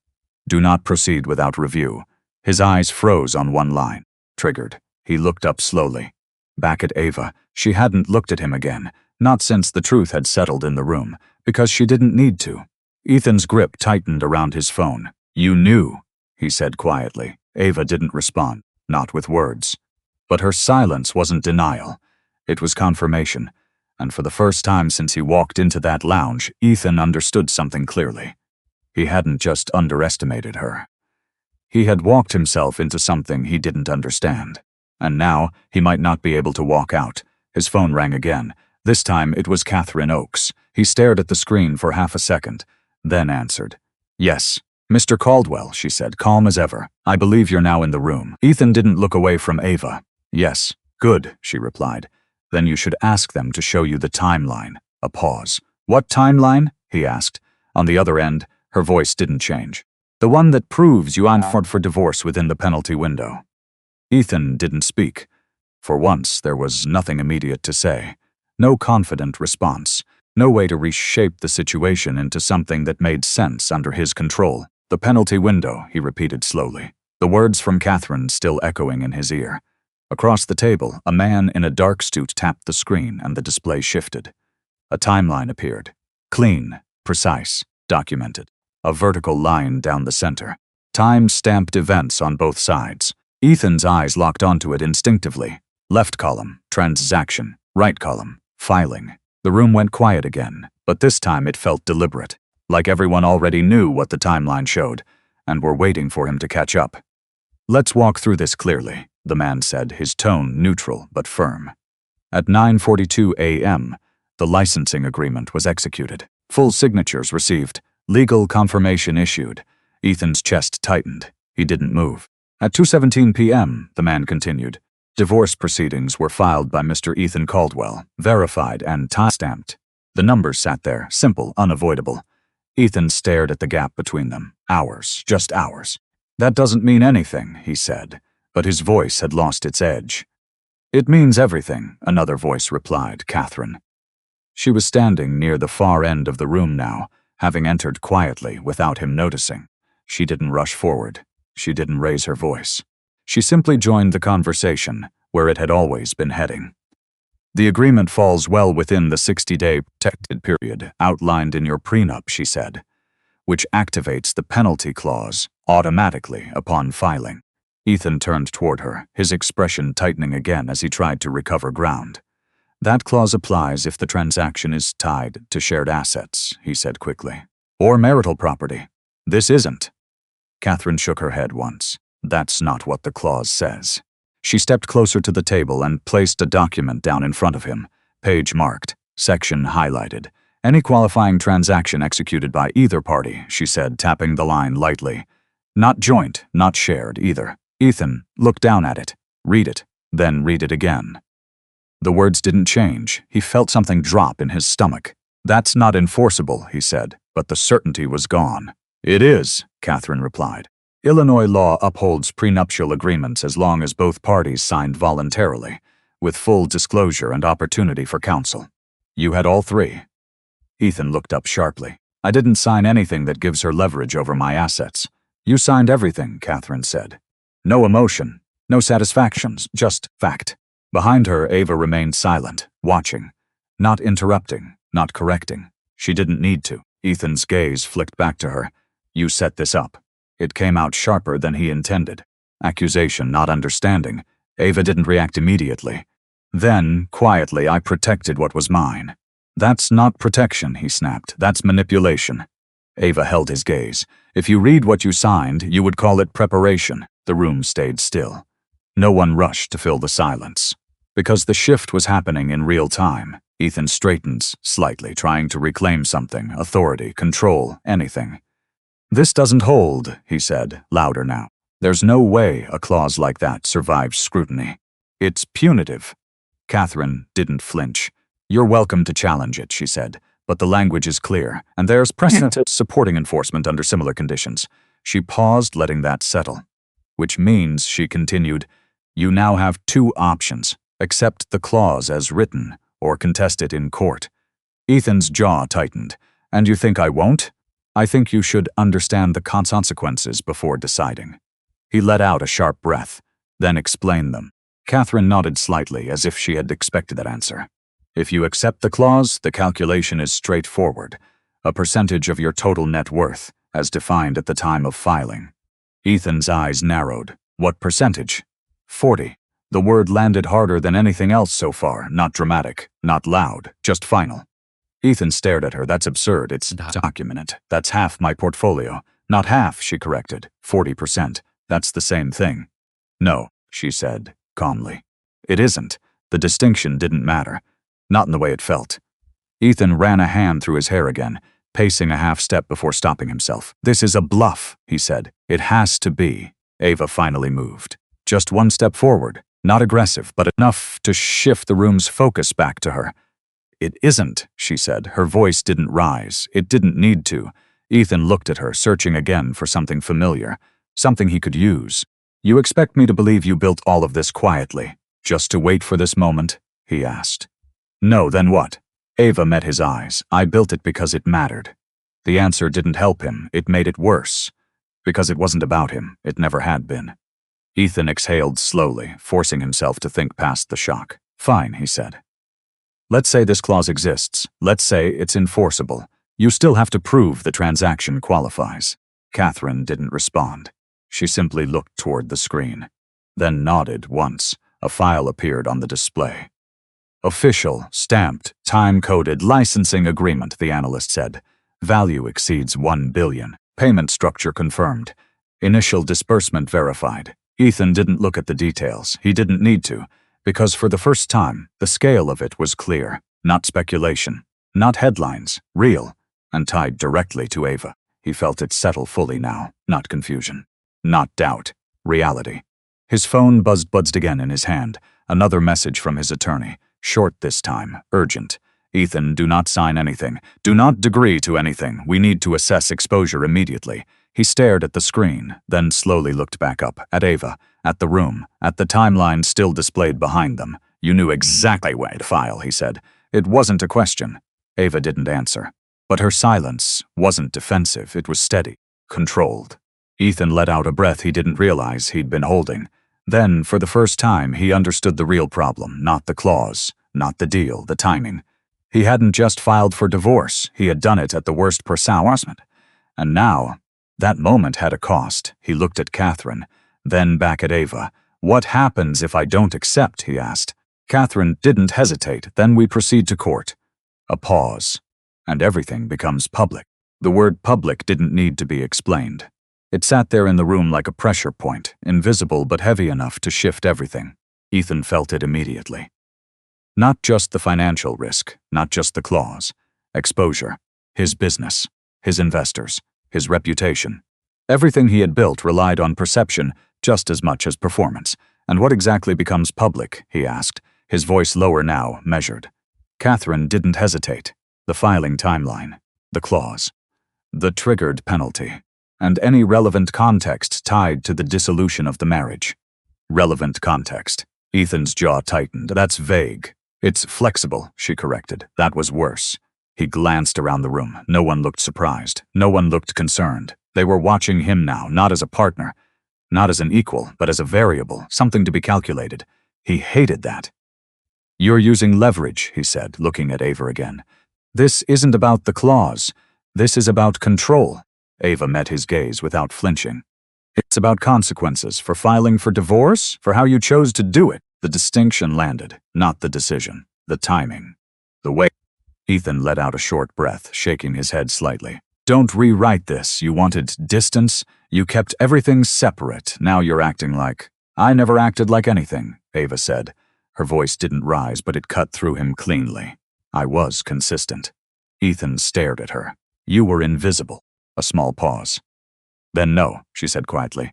Do not proceed without review. His eyes froze on one line. Triggered. He looked up slowly. Back at Ava, she hadn't looked at him again, not since the truth had settled in the room, because she didn't need to. Ethan's grip tightened around his phone. You knew, he said quietly. Ava didn't respond, not with words. But her silence wasn't denial. It was confirmation. And for the first time since he walked into that lounge, Ethan understood something clearly. He hadn't just underestimated her. He had walked himself into something he didn't understand. And now, he might not be able to walk out. His phone rang again. This time, it was Catherine Oakes. He stared at the screen for half a second, then answered. Yes, Mr. Caldwell, she said, calm as ever. I believe you're now in the room. Ethan didn't look away from Ava. Yes, good, she replied. Then you should ask them to show you the timeline. A pause. What timeline? He asked. On the other end, her voice didn't change. The one that proves you aren't for divorce within the penalty window. Ethan didn't speak. For once, there was nothing immediate to say. No confident response. No way to reshape the situation into something that made sense under his control. The penalty window, he repeated slowly. The words from Catherine still echoing in his ear. Across the table, a man in a dark suit tapped the screen and the display shifted. A timeline appeared. Clean, precise, documented. A vertical line down the center. Time-stamped events on both sides. Ethan's eyes locked onto it instinctively. Left column, transaction. Right column, filing. The room went quiet again, but this time it felt deliberate, like everyone already knew what the timeline showed, and were waiting for him to catch up. Let's walk through this clearly, the man said, his tone neutral but firm. At 9:42 a.m., the licensing agreement was executed. Full signatures received. Legal confirmation issued. Ethan's chest tightened. He didn't move. At 2:17 p.m., the man continued, divorce proceedings were filed by Mr. Ethan Caldwell, verified and time-stamped. The numbers sat there, simple, unavoidable. Ethan stared at the gap between them. Hours, just hours. That doesn't mean anything, he said, but his voice had lost its edge. It means everything, another voice replied, Catherine. She was standing near the far end of the room now, having entered quietly without him noticing. She didn't rush forward. She didn't raise her voice. She simply joined the conversation, where it had always been heading. The agreement falls well within the 60-day protected period outlined in your prenup, she said, which activates the penalty clause automatically upon filing. Ethan turned toward her, his expression tightening again as he tried to recover ground. That clause applies if the transaction is tied to shared assets, he said quickly. Or marital property. This isn't. Catherine shook her head once. That's not what the clause says. She stepped closer to the table and placed a document down in front of him, page marked, section highlighted. Any qualifying transaction executed by either party, she said, tapping the line lightly. Not joint, not shared either. Ethan, look down at it. Read it. Then read it again. The words didn't change. He felt something drop in his stomach. That's not enforceable, he said, but the certainty was gone. It is, Catherine replied. Illinois law upholds prenuptial agreements as long as both parties signed voluntarily, with full disclosure and opportunity for counsel. You had all three. Ethan looked up sharply. I didn't sign anything that gives her leverage over my assets. You signed everything, Catherine said. No emotion, no satisfactions, just fact. Behind her, Ava remained silent, watching, not interrupting, not correcting. She didn't need to. Ethan's gaze flicked back to her. You set this up. It came out sharper than he intended. Accusation, not understanding. Ava didn't react immediately. Then, quietly, I protected what was mine. That's not protection, he snapped. That's manipulation. Ava held his gaze. If you read what you signed, you would call it preparation. The room stayed still. No one rushed to fill the silence. Because the shift was happening in real time, Ethan straightened slightly, trying to reclaim something, authority, control, anything. This doesn't hold, he said, louder now. There's no way a clause like that survives scrutiny. It's punitive. Catherine didn't flinch. You're welcome to challenge it, she said, but the language is clear, and there's precedent supporting enforcement under similar conditions. She paused, letting that settle. Which means, she continued, you now have two options. Accept the clause as written, or contest it in court. Ethan's jaw tightened. And you think I won't? I think you should understand the consequences before deciding. He let out a sharp breath, then explained them. Catherine nodded slightly, as if she had expected that answer. If you accept the clause, the calculation is straightforward. A percentage of your total net worth, as defined at the time of filing. Ethan's eyes narrowed. What percentage? 40. The word landed harder than anything else so far, not dramatic, not loud, just final. Ethan stared at her. That's absurd. It's documented. That's half my portfolio. Not half, she corrected. 40%. That's the same thing. No, she said, calmly. It isn't. The distinction didn't matter. Not in the way it felt. Ethan ran a hand through his hair again, pacing a half step before stopping himself. This is a bluff, he said. It has to be. Ava finally moved. Just one step forward. Not aggressive, but enough to shift the room's focus back to her. It isn't, she said. Her voice didn't rise. It didn't need to. Ethan looked at her, searching again for something familiar, something he could use. You expect me to believe you built all of this quietly, just to wait for this moment? He asked. No, then what? Ava met his eyes. I built it because it mattered. The answer didn't help him. It made it worse. Because it wasn't about him. It never had been. Ethan exhaled slowly, forcing himself to think past the shock. Fine, he said. Let's say this clause exists. Let's say it's enforceable. You still have to prove the transaction qualifies. Catherine didn't respond. She simply looked toward the screen. Then nodded once. A file appeared on the display. Official, stamped, time-coded licensing agreement, the analyst said. Value exceeds $1 billion. Payment structure confirmed. Initial disbursement verified. Ethan didn't look at the details. He didn't need to, because for the first time, the scale of it was clear. Not speculation, not headlines, real, and tied directly to Ava. He felt it settle fully now, not confusion, not doubt, reality. His phone buzzed again in his hand, another message from his attorney, short this time, urgent. Ethan, do not sign anything. Do not agree to anything. We need to assess exposure immediately. He stared at the screen, then slowly looked back up, at Ava, at the room, at the timeline still displayed behind them. You knew exactly where to file, he said. It wasn't a question. Ava didn't answer. But her silence wasn't defensive, it was steady, controlled. Ethan let out a breath he didn't realize he'd been holding. Then, for the first time, he understood the real problem, not the clause, not the deal, the timing. He hadn't just filed for divorce, he had done it at the worst pursuit. And now, that moment had a cost. He looked at Catherine, then back at Ava. "What happens if I don't accept?" he asked. Catherine didn't hesitate. "Then we proceed to court." A pause, and everything becomes public. The word public didn't need to be explained. It sat there in the room like a pressure point, invisible but heavy enough to shift everything. Ethan felt it immediately. Not just the financial risk, not just the clause. Exposure. His business. His investors. His reputation. Everything he had built relied on perception just as much as performance. "And what exactly becomes public?" he asked, his voice lower now, measured. Catherine didn't hesitate. The filing timeline. The clause. The triggered penalty. And any relevant context tied to the dissolution of the marriage. Relevant context. Ethan's jaw tightened. "That's vague." "It's flexible," she corrected. That was worse. He glanced around the room. No one looked surprised. No one looked concerned. They were watching him now, not as a partner, not as an equal, but as a variable, something to be calculated. He hated that. "You're using leverage," he said, looking at Ava again. "This isn't about the clause. This is about control." Ava met his gaze without flinching. "It's about consequences, for filing for divorce, for how you chose to do it." The distinction landed, not the decision, the timing, the way. Ethan let out a short breath, shaking his head slightly. "Don't rewrite this. You wanted distance. You kept everything separate. Now you're acting like—" "I never acted like anything," Ava said. Her voice didn't rise, but it cut through him cleanly. "I was consistent." Ethan stared at her. "You were invisible." A small pause. "Then no," she said quietly.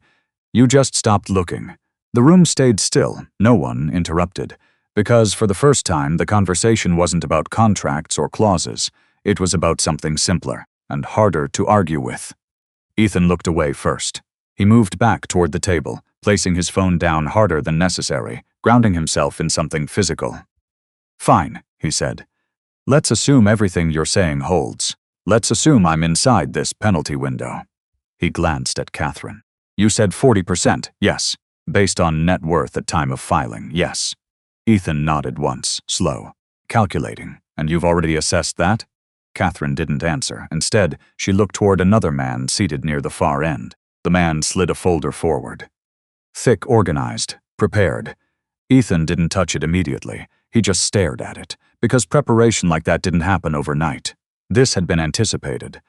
"You just stopped looking." The room stayed still. No one interrupted. Because for the first time, the conversation wasn't about contracts or clauses. It was about something simpler and harder to argue with. Ethan looked away first. He moved back toward the table, placing his phone down harder than necessary, grounding himself in something physical. "Fine," he said. "Let's assume everything you're saying holds. Let's assume I'm inside this penalty window." He glanced at Catherine. "You said 40%, yes. Based on net worth at time of filing, yes." Ethan nodded once, slow, calculating. "And you've already assessed that?" Catherine didn't answer. Instead, she looked toward another man seated near the far end. The man slid a folder forward. Thick, organized, prepared. Ethan didn't touch it immediately. He just stared at it, because preparation like that didn't happen overnight. This had been anticipated.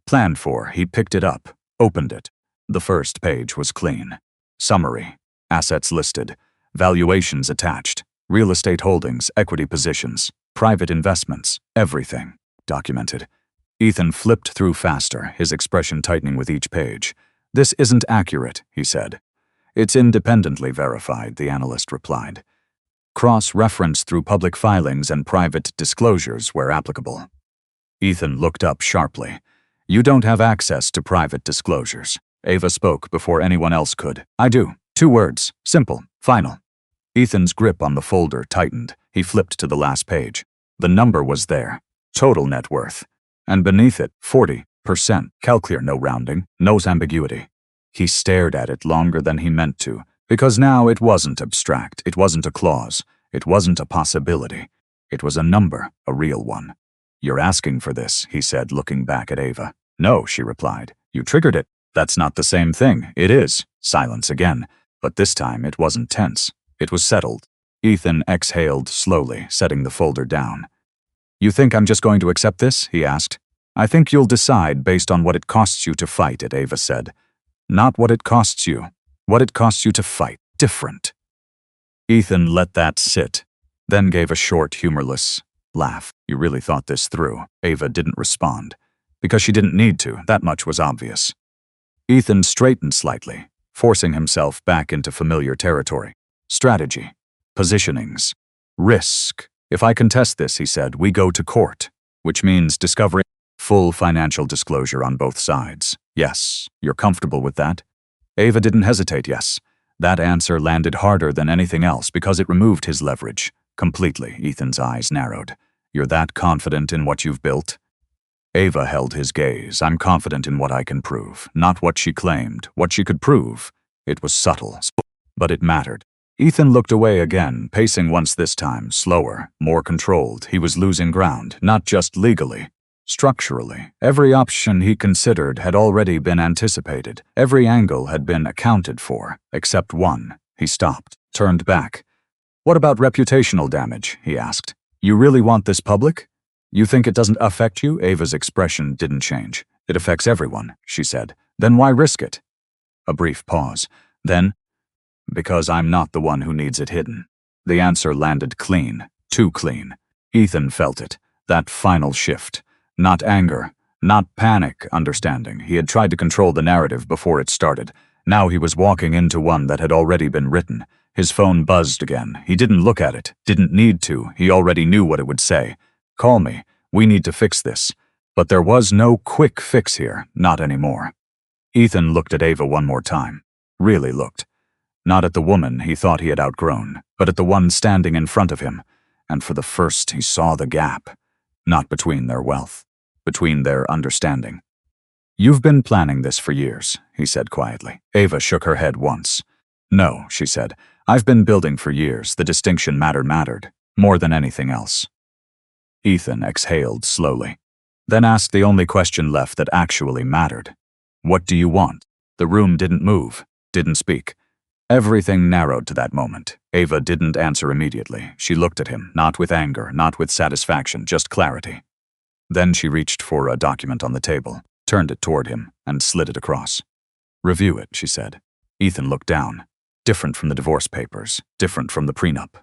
Planned for. He picked it up, opened it. The first page was clean. Summary. Assets listed. Valuations attached. Real estate holdings, equity positions, private investments, everything. Documented. Ethan flipped through faster, his expression tightening with each page. "This isn't accurate," he said. "It's independently verified," the analyst replied. "Cross-reference through public filings and private disclosures where applicable." Ethan looked up sharply. "You don't have access to private disclosures." Ava spoke before anyone else could. "I do. 2 words. Simple. Final." Ethan's grip on the folder tightened. He flipped to the last page. The number was there. Total net worth. And beneath it, 40%. Calclear, no rounding, no ambiguity. He stared at it longer than he meant to, because now it wasn't abstract. It wasn't a clause. It wasn't a possibility. It was a number, a real one. "You're asking for this," he said, looking back at Ava. "No," she replied. "You triggered it." "That's not the same thing." "It is." Silence again. But this time it wasn't tense. It was settled. Ethan exhaled slowly, setting the folder down. "You think I'm just going to accept this?" he asked. "I think you'll decide based on what it costs you to fight it," Ava said. "Not what it costs you. What it costs you to fight. Different." Ethan let that sit, then gave a short, humorless laugh. "You really thought this through." Ava didn't respond. Because she didn't need to, that much was obvious. Ethan straightened slightly, forcing himself back into familiar territory. Strategy. Positionings. Risk. "If I contest this," he said, "we go to court, which means discovering full financial disclosure on both sides." "Yes. You're comfortable with that?" Ava didn't hesitate. Yes. That answer landed harder than anything else because it removed his leverage. Completely. Ethan's eyes narrowed. "You're that confident in what you've built?" Ava held his gaze. "I'm confident in what I can prove, not what she claimed, what she could prove." It was subtle, but it mattered. Ethan looked away again, pacing once this time, slower, more controlled. He was losing ground, not just legally. Structurally, every option he considered had already been anticipated. Every angle had been accounted for, except one. He stopped, turned back. "What about reputational damage?" he asked. "You really want this public? You think it doesn't affect you?" Ava's expression didn't change. "It affects everyone," she said. "Then why risk it?" A brief pause. Then, "Because I'm not the one who needs it hidden." The answer landed clean, too clean. Ethan felt it, that final shift. Not anger, not panic, understanding. He had tried to control the narrative before it started. Now he was walking into one that had already been written. His phone buzzed again. He didn't look at it, didn't need to. He already knew what it would say. "Call me. We need to fix this." But there was no quick fix here, not anymore. Ethan looked at Ava one more time. Really looked. Not at the woman he thought he had outgrown, but at the one standing in front of him. And for the first, he saw the gap. Not between their wealth, between their understanding. "You've been planning this for years," he said quietly. Ava shook her head once. "No," she said. "I've been building for years. The distinction mattered, more than anything else." Ethan exhaled slowly, then asked the only question left that actually mattered. "What do you want?" The room didn't move, didn't speak. Everything narrowed to that moment. Ava didn't answer immediately. She looked at him, not with anger, not with satisfaction, just clarity. Then she reached for a document on the table, turned it toward him, and slid it across. "Review it," she said. Ethan looked down. Different from the divorce papers, different from the prenup.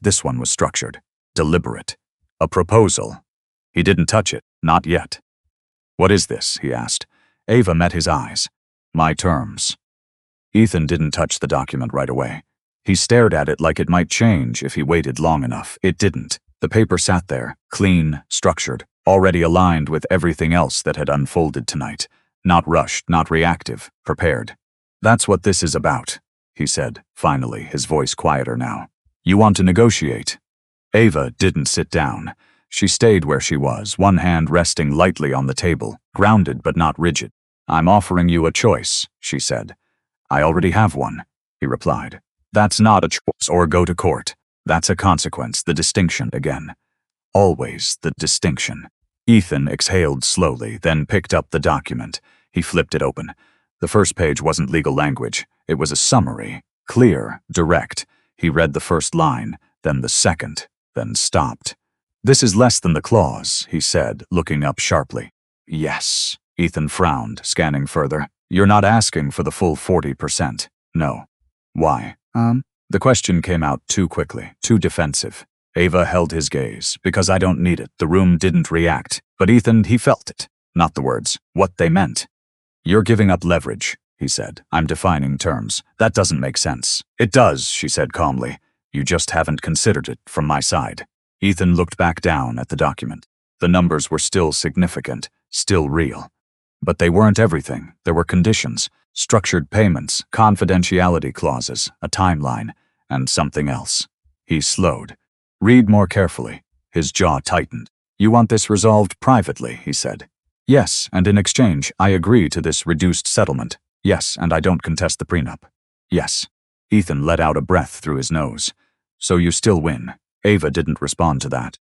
This one was structured, deliberate. A proposal. He didn't touch it, not yet. "What is this?" he asked. Ava met his eyes. "My terms." Ethan didn't touch the document right away. He stared at it like it might change if he waited long enough. It didn't. The paper sat there, clean, structured, already aligned with everything else that had unfolded tonight. Not rushed, not reactive, prepared. "That's what this is about," he said, finally, his voice quieter now. "You want to negotiate?" Ava didn't sit down. She stayed where she was, one hand resting lightly on the table, grounded but not rigid. "I'm offering you a choice," she said. "I already have one," he replied. "That's not a choice, or go to court. That's a consequence, the distinction again. Always the distinction." Ethan exhaled slowly, then picked up the document. He flipped it open. The first page wasn't legal language. It was a summary, clear, direct. He read the first line, then the second, then stopped. "This is less than the clause," he said, looking up sharply. "Yes." Ethan frowned, scanning further. "You're not asking for the full 40%. No." "Why?" The question came out too quickly, too defensive. Ava held his gaze. "Because I don't need it." The room didn't react. But Ethan, he felt it. Not the words, what they meant. "You're giving up leverage," he said. "I'm defining terms. That doesn't make sense." "It does," she said calmly. "You just haven't considered it from my side." Ethan looked back down at the document. The numbers were still significant, still real. But they weren't everything. There were conditions, structured payments, confidentiality clauses, a timeline, and something else. He slowed. "Read more carefully." His jaw tightened. "You want this resolved privately," he said. "Yes, and in exchange, I agree to this reduced settlement. Yes, and I don't contest the prenup. Yes." Ethan let out a breath through his nose. "So you still win." Ava didn't respond to that.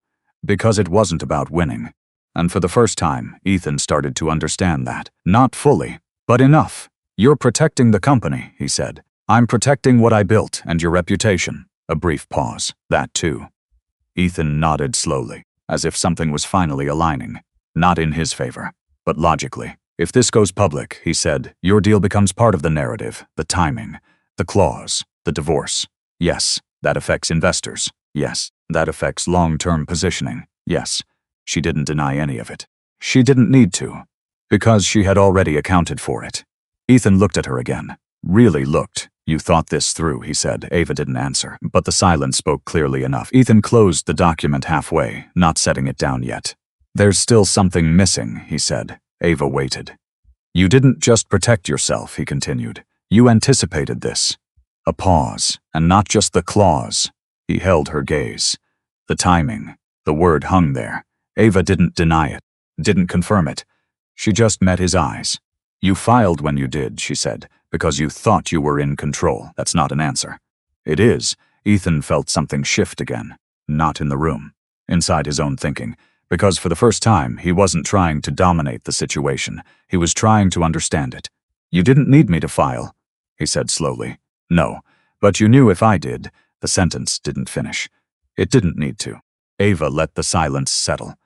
Because it wasn't about winning. And for the first time, Ethan started to understand that. Not fully, but enough. "You're protecting the company," he said. "I'm protecting what I built and your reputation." A brief pause. That too. Ethan nodded slowly, as if something was finally aligning. Not in his favor, but logically. "If this goes public," he said, "your deal becomes part of the narrative, the timing, the clause, the divorce. Yes, that affects investors. Yes, that affects long-term positioning. Yes." She didn't deny any of it. She didn't need to, because she had already accounted for it. Ethan looked at her again. Really looked. "You thought this through," he said. Ava didn't answer, but the silence spoke clearly enough. Ethan closed the document halfway, not setting it down yet. "There's still something missing," he said. Ava waited. "You didn't just protect yourself," he continued. "You anticipated this." A pause, and not just the clause. He held her gaze. The timing, the word hung there. Ava didn't deny it, didn't confirm it. She just met his eyes. "You filed when you did," she said, "because you thought you were in control." That's not an answer. It is. Ethan felt something shift again. Not in the room. Inside his own thinking. Because for the first time, he wasn't trying to dominate the situation. He was trying to understand it. "You didn't need me to file," he said slowly. "No, but you knew if I did." The sentence didn't finish. It didn't need to. Ava let the silence settle.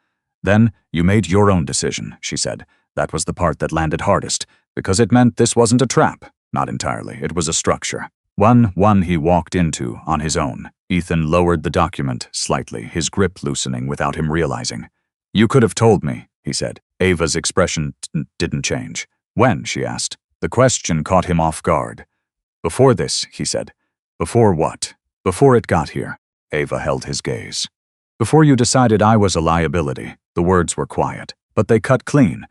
"Then, you made your own decision," she said. That was the part that landed hardest, because it meant this wasn't a trap. Not entirely. It was a structure. One he walked into on his own. Ethan lowered the document slightly, his grip loosening without him realizing. "You could have told me," he said. Ava's expression didn't change. "When?" she asked. The question caught him off guard. "Before this," he said. "Before what?" "Before it got here." Ava held his gaze. "Before you decided I was a liability." The words were quiet, but they cut clean.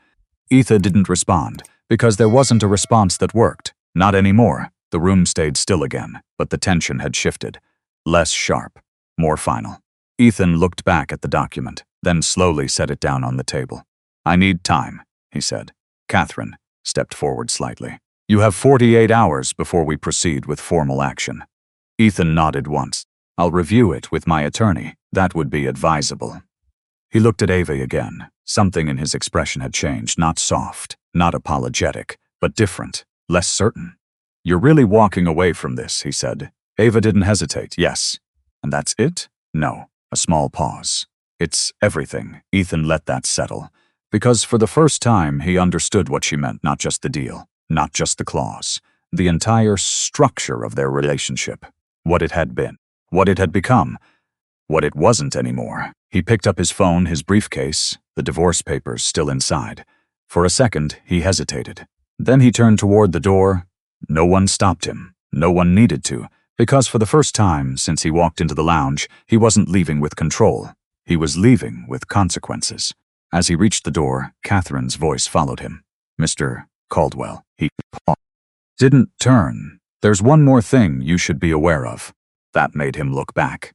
Ethan didn't respond, because there wasn't a response that worked. Not anymore. The room stayed still again, but the tension had shifted. Less sharp, more final. Ethan looked back at the document, then slowly set it down on the table. "I need time," he said. Catherine stepped forward slightly. "You have 48 hours before we proceed with formal action." Ethan nodded once. "I'll review it with my attorney. That would be advisable." He looked at Ava again. Something in his expression had changed, not soft, not apologetic, but different, less certain. "You're really walking away from this," he said. Ava didn't hesitate. "Yes." "And that's it?" "No." A small pause. "It's everything." Ethan let that settle. Because for the first time, he understood what she meant, not just the deal, not just the clause, the entire structure of their relationship. What it had been, what it had become, what it wasn't anymore. He picked up his phone, his briefcase, the divorce papers still inside. For a second, he hesitated. Then he turned toward the door. No one stopped him. No one needed to, because for the first time since he walked into the lounge, he wasn't leaving with control. He was leaving with consequences. As he reached the door, Catherine's voice followed him. "Mr. Caldwell," he paused. Didn't turn. "There's one more thing you should be aware of." That made him look back.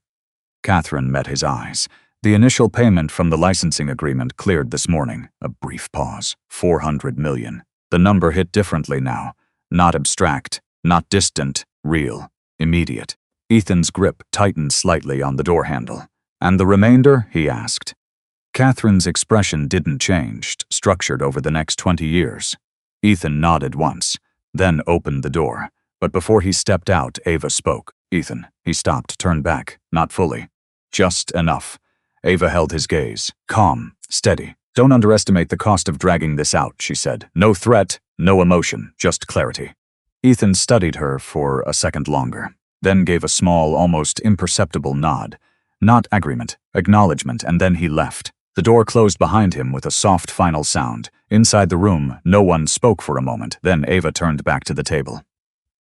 Catherine met his eyes. The initial payment from the licensing agreement cleared this morning. A brief pause. 400 million. The number hit differently now. Not abstract, not distant, real, immediate. Ethan's grip tightened slightly on the door handle. "And the remainder?" he asked. Catherine's expression didn't change, structured over the next 20 years. Ethan nodded once, then opened the door. But before he stepped out, Ava spoke. "Ethan." He stopped, turned back. Not fully. Just enough. Ava held his gaze. "Calm, steady. Don't underestimate the cost of dragging this out," she said. "No threat, no emotion, just clarity." Ethan studied her for a second longer, then gave a small, almost imperceptible nod. Not agreement, acknowledgement, and then he left. The door closed behind him with a soft final sound. Inside the room, no one spoke for a moment, then Ava turned back to the table.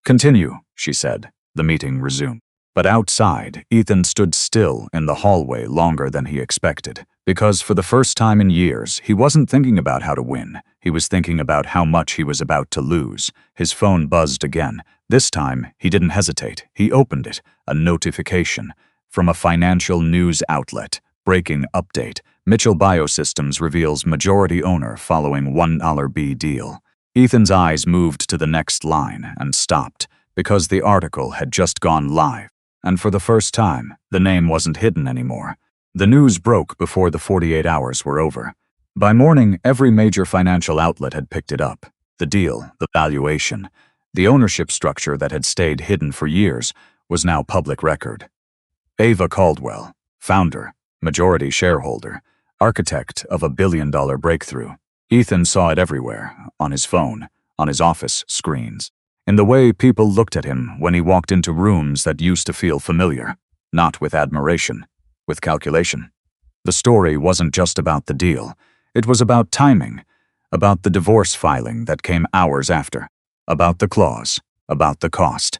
"Continue," she said. The meeting resumed. But outside, Ethan stood still in the hallway longer than he expected, because for the first time in years, he wasn't thinking about how to win. He was thinking about how much he was about to lose. His phone buzzed again. This time, he didn't hesitate. He opened it. A notification from a financial news outlet. Breaking update. Mitchell Biosystems reveals majority owner following $1 deal. Ethan's eyes moved to the next line and stopped, because the article had just gone live. And for the first time, the name wasn't hidden anymore. The news broke before the 48 hours were over. By morning, every major financial outlet had picked it up. The deal, the valuation, the ownership structure that had stayed hidden for years was now public record. Ava Caldwell, founder, majority shareholder, architect of a billion-dollar breakthrough. Ethan saw it everywhere, on his phone, on his office screens, in the way people looked at him when he walked into rooms that used to feel familiar, not with admiration, with calculation. The story wasn't just about the deal. It was about timing, about the divorce filing that came hours after, about the clause, about the cost.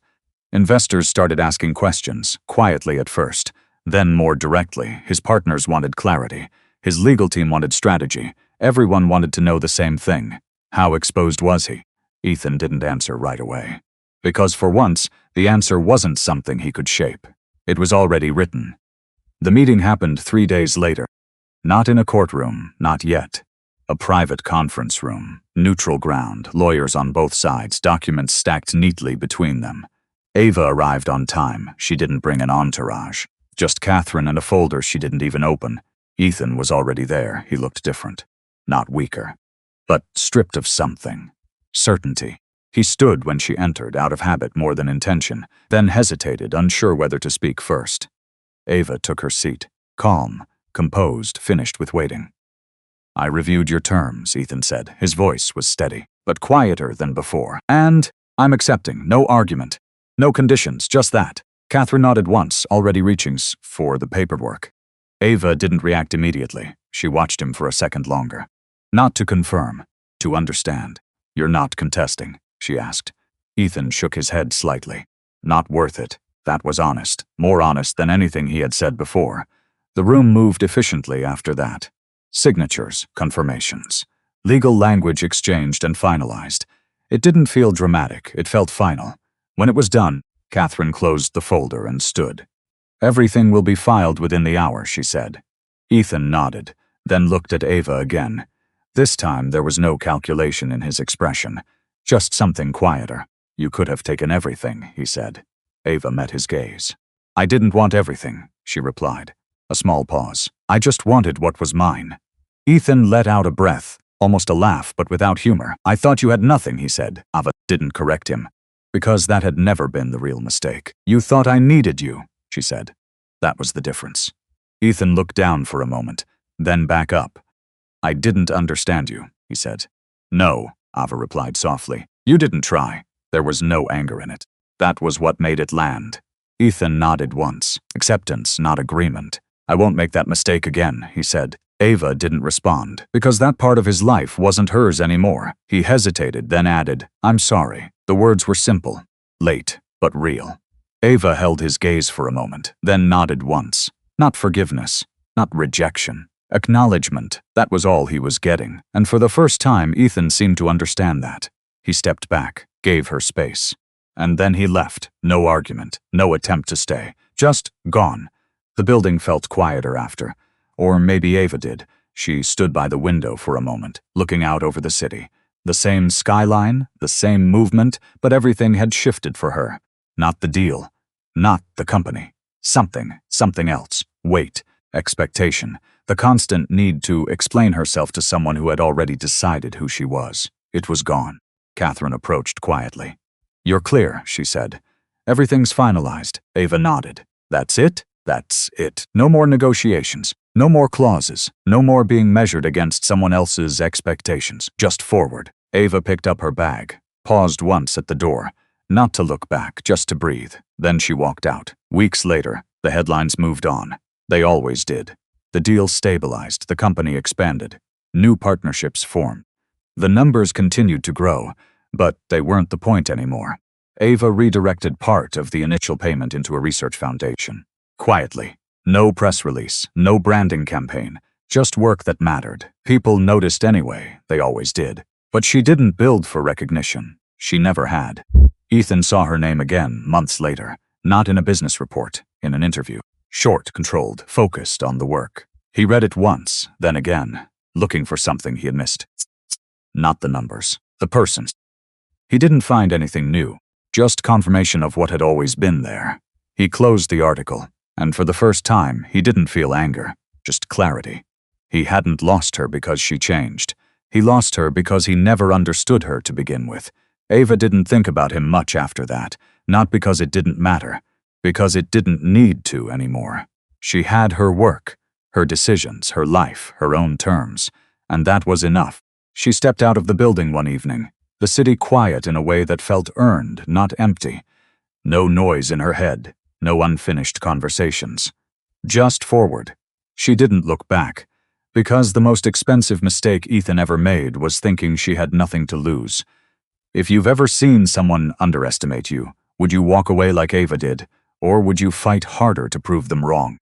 Investors started asking questions, quietly at first, then more directly. His partners wanted clarity. His legal team wanted strategy. Everyone wanted to know the same thing. How exposed was he? Ethan didn't answer right away. Because for once, the answer wasn't something he could shape. It was already written. The meeting happened 3 days later. Not in a courtroom, not yet. A private conference room, neutral ground, lawyers on both sides, documents stacked neatly between them. Ava arrived on time. She didn't bring an entourage. Just Catherine and a folder she didn't even open. Ethan was already there. He looked different. Not weaker, but stripped of something. Certainty. He stood when she entered, out of habit more than intention, then hesitated, unsure whether to speak first. Ava took her seat, calm, composed, finished with waiting. "I reviewed your terms," Ethan said. His voice was steady, but quieter than before. "And I'm accepting. No argument. No conditions, just that." Catherine nodded once, already reaching for the paperwork. Ava didn't react immediately. She watched him for a second longer. "Not to confirm, to understand. You're not contesting?" she asked. Ethan shook his head slightly. "Not worth it." That was honest, more honest than anything he had said before. The room moved efficiently after that. Signatures, confirmations. Legal language exchanged and finalized. It didn't feel dramatic, it felt final. When it was done, Catherine closed the folder and stood. "Everything will be filed within the hour," she said. Ethan nodded, then looked at Ava again. This time there was no calculation in his expression, just something quieter. "You could have taken everything," he said. Ava met his gaze. "I didn't want everything," she replied. A small pause. "I just wanted what was mine." Ethan let out a breath, almost a laugh, but without humor. "I thought you had nothing," he said. Ava didn't correct him, because that had never been the real mistake. "You thought I needed you," she said. That was the difference. Ethan looked down for a moment, then back up. "I didn't understand you," he said. "No," Ava replied softly. "You didn't try." There was no anger in it. That was what made it land. Ethan nodded once. Acceptance, not agreement. "I won't make that mistake again," he said. Ava didn't respond, because that part of his life wasn't hers anymore. He hesitated, then added, "I'm sorry." The words were simple, late, but real. Ava held his gaze for a moment, then nodded once. Not forgiveness, not rejection. Acknowledgement. That was all he was getting, and for the first time Ethan seemed to understand that. He stepped back, gave her space. And then he left. No argument, no attempt to stay. Just gone. The building felt quieter after. Or maybe Ava did. She stood by the window for a moment, looking out over the city. The same skyline, the same movement, but everything had shifted for her. Not the deal. Not the company. Something else. Weight. Expectation. The constant need to explain herself to someone who had already decided who she was. It was gone. Catherine approached quietly. "You're clear," she said. "Everything's finalized." Ava nodded. "That's it? That's it. No more negotiations. No more clauses. No more being measured against someone else's expectations. Just forward." Ava picked up her bag, paused once at the door, not to look back, just to breathe. Then she walked out. Weeks later, the headlines moved on. They always did. The deal stabilized, the company expanded. New partnerships formed. The numbers continued to grow, but they weren't the point anymore. Ava redirected part of the initial payment into a research foundation. Quietly. No press release, no branding campaign, just work that mattered. People noticed anyway, they always did. But she didn't build for recognition. She never had. Ethan saw her name again months later, not in a business report, in an interview. Short, controlled, focused on the work. He read it once, then again, looking for something he had missed. Not the numbers, the persons. He didn't find anything new, just confirmation of what had always been there. He closed the article, and for the first time, he didn't feel anger, just clarity. He hadn't lost her because she changed. He lost her because he never understood her to begin with. Ava didn't think about him much after that, not because it didn't matter, because it didn't need to anymore. She had her work, her decisions, her life, her own terms, and that was enough. She stepped out of the building one evening, the city quiet in a way that felt earned, not empty. No noise in her head, no unfinished conversations. Just forward. She didn't look back, because the most expensive mistake Ethan ever made was thinking she had nothing to lose. If you've ever seen someone underestimate you, would you walk away like Ava did, or would you fight harder to prove them wrong?